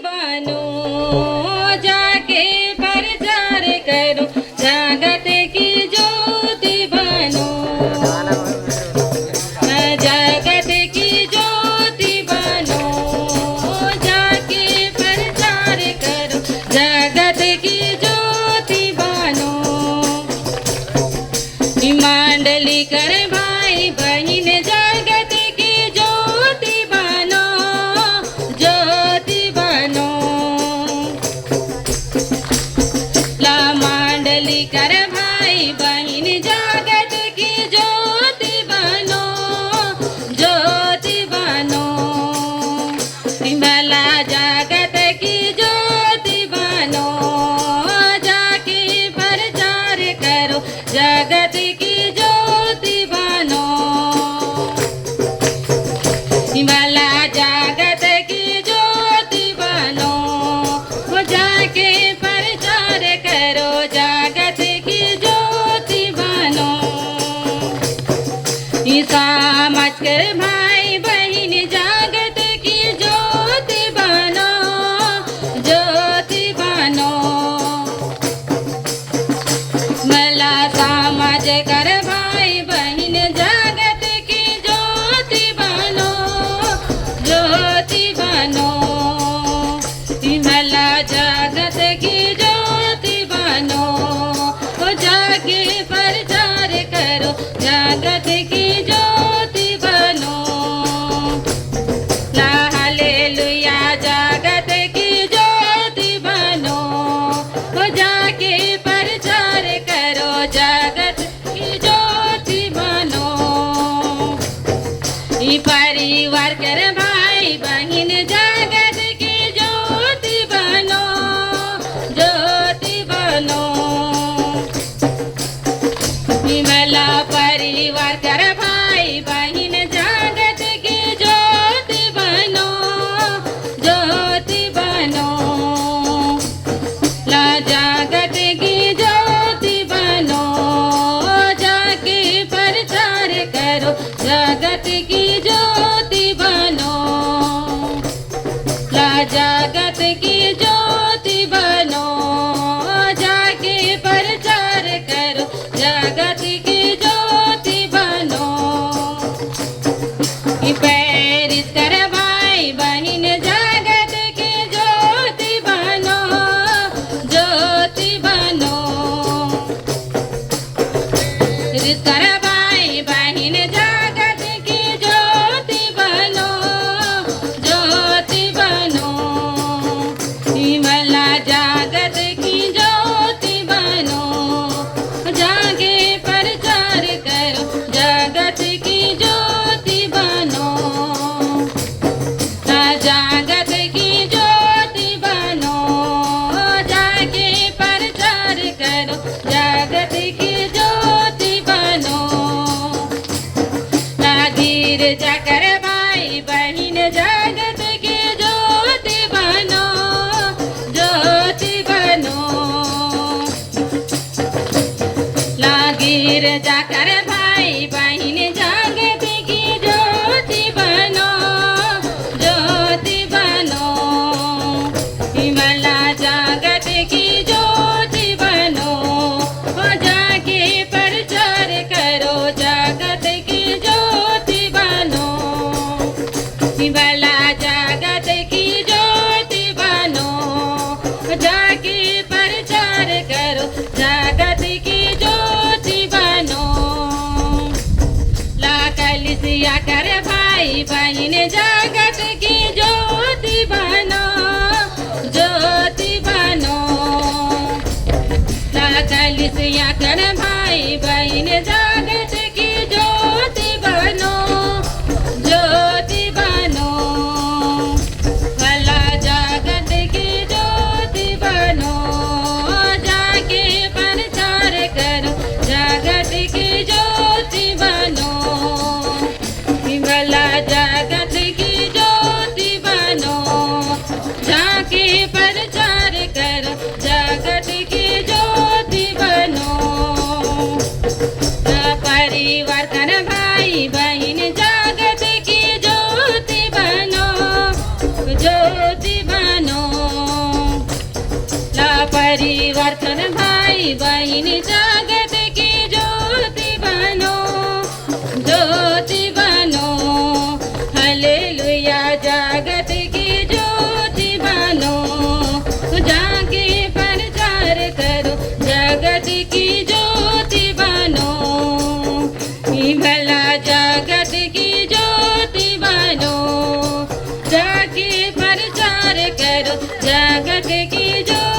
बनो, जाके प्रचार करो, जगत की ज्योति बनो, जगत की ज्योति बनो, जाके प्रचार करो, जगत की ज्योति बनो। मंडली कर भाई बहन जगत की ज्योति बनो, ज्योति बनो। ला मंडली कर भाई बहन जगत की ज्योति बनो, ज्योति बनो। भला जगत की ज्योति बनो, जाके प्रचार करो, जगत की ज्योति बनो। भला जगत की ज्योति बनो, वो जाके प्रचार करो, जगत की ज्योति बनो। समझ कर भाई बहन जगत की ज्योति बनो, ज्योति बनो। भला समझ कर भाई बहन जगत की ज्योति बनो, ज्योति बनो। भला जगत की ज्योति बनो, वो जाके प्रचार करो, जगत की ज्योति बनो। ला हालेलुया जगत की ज्योति बनो, वो जाके प्रचार करो, जगत की ज्योति बनो। परिवार कर भाई बहन जगत की ज्योति बनो, ज्योति बनो। भला परिवार कर भाई बहन जगत की ज्योति बनो, ज्योति बनो। ला जगत की ज्योति बनो, जाके प्रचार करो, जगत की ज्योति बनो। ला जगत की ज्योति बनो, जाके प्रचार करो, जगत की ज्योति बनो। पैरिस कर भाई बहन जगत की ज्योति बनो, ज्योति बनो। रिस कर भाई बहन जगत की ज्योति बनो, ज्योति बनो। भला जगत की ज्योति बनो, जाके प्रचार करो, जगत की ज्योति बनो। जगत की ज्योति बनो, जाके प्रचार करो, जगत की ज्योति बनो। गिरजा कर भाई बहन जगत की ज्योति बनो, ज्योति बनो। ला गिरजा कर भाई बहन जगत की ज्योति बनो, ज्योति बनो। भला जगत की ज्योति बनो, वो जाके प्रचार करो, जगत की ज्योति बनो। भला जगत की ज्योति बनो, जाके प्रचार करो, जगत की ज्योति बनो। ला कलिसिया कर भाई बहन जगत की ज्योति बनो, ज्योति बनो। ला कलिसिया कर भाई बहन जगत की ज्योति बनो, ज्योति बनो। भला जगत की ज्योति बनो, जाके प्रचार करो, जगत की ज्योति बनो। भला जगत की ज्योति बनो, जाके प्रचार करो, जगत की ज्योति बनो। परिवार कर भाई बहन जगत की ज्योति बनो, ज्योति बनो। परिवार खन भाई बहन जगत की ज्योति बनो, ज्योति बनो। हालेलुया जगत की ज्योति बनो, जाके प्रचार करो जगत की ज्योति बनो। ई भला जगत की ज्योति बनो, जाके प्रचार करो जगत की ज्योति